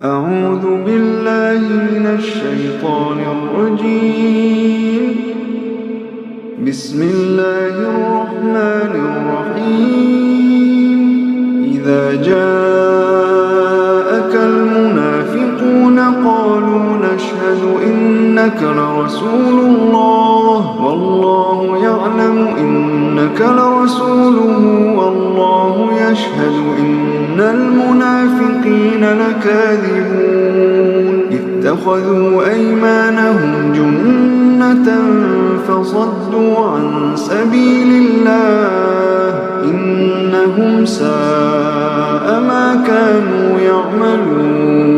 أعوذ بالله من الشيطان الرجيم. بسم الله الرحمن الرحيم. إذا جاءك المنافقون قالوا نشهد إنك لرسول الله والله يعلم إنك لرسوله والله يشهد إن المنافقين لكاذبون. اتخذوا أيمانهم جنة فصدوا عن سبيل الله إنهم ساء ما كانوا يعملون.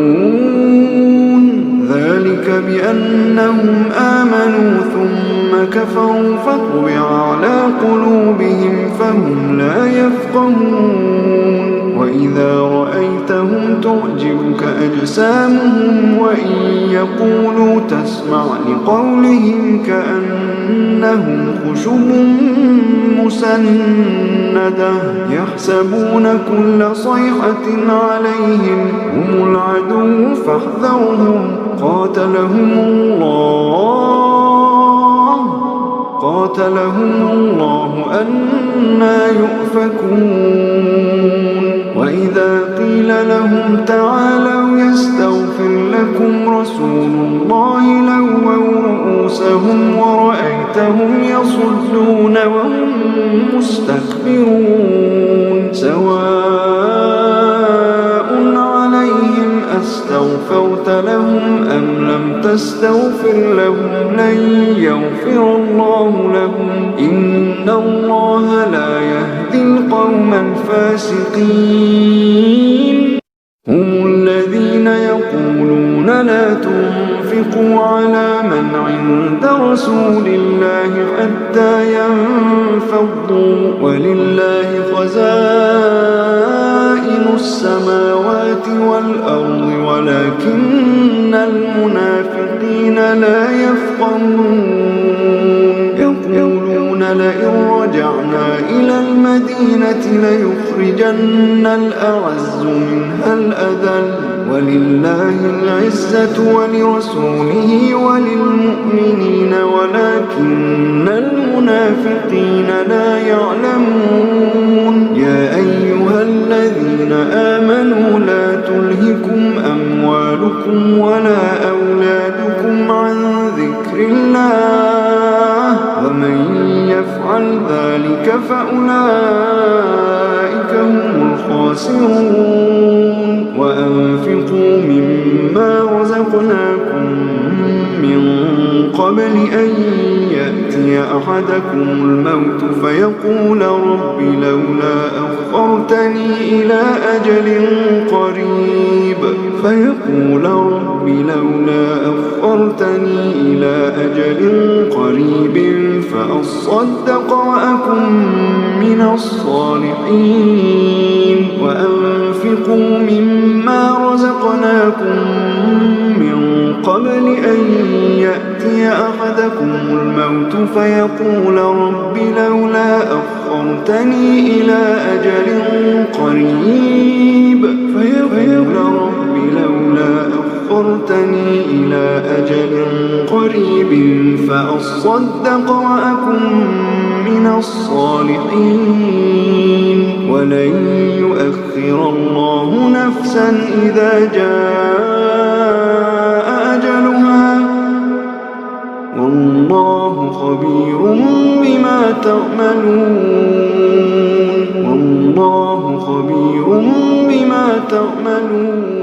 ذلك بأنهم آمنوا ثم كفروا فطبع على قلوبهم فهم لا يفقهون. وإذا رأيتهم تعجبك أجسامهم وإن يقولوا تسمع لقولهم كأنهم خشب مسندة يحسبون كل صيحة عليهم هم العدو فاحذرهم قاتلهم الله أنى يؤفكون. وإذا قيل لهم تعالوا يستغفر لكم رسول الله لووا رؤوسهم ورأيتهم يصدون وهم مستكبرون. سواء عليهم أستغفرت لهم أم لم تستغفر لهم لن يغفر الله لهم إن الله لا يهدي القوم الفاسقين. هم الذين يقولون لا تنفقوا على من عند رسول الله حتى ينفضوا ولله خزائن السماوات والأرض ولكن المنافقين لا يفقهون. يقولون لئن رجعنا إلى المدينة ليخرجن الأعز منها الأذل ولله العزة ولرسوله وللمؤمنين ولكن المنافقين لا يعلمون. يا أيها الذين آمنوا لا تلهكم أموالكم ولا أولادكم عن ذكر الله ومن يفعل ذلك فأولئك هم الخاسرون. وأنفقوا مما رزقناكم من قبل أن يأتي أحدكم الموت فيقول رب لولا أخرتني إلى أجل قريب فأصدق وأكن من الصالحين. وأنفقوا مما رزقناكم من قبل أن يأتي أحدكم الموت فيقول رب لولا أخرتني إلى أجل قريب فأصدق وأكن من الصالحين. ولن يؤخر الله نفسا إذا جاء أجلها والله خبير بما تعملون.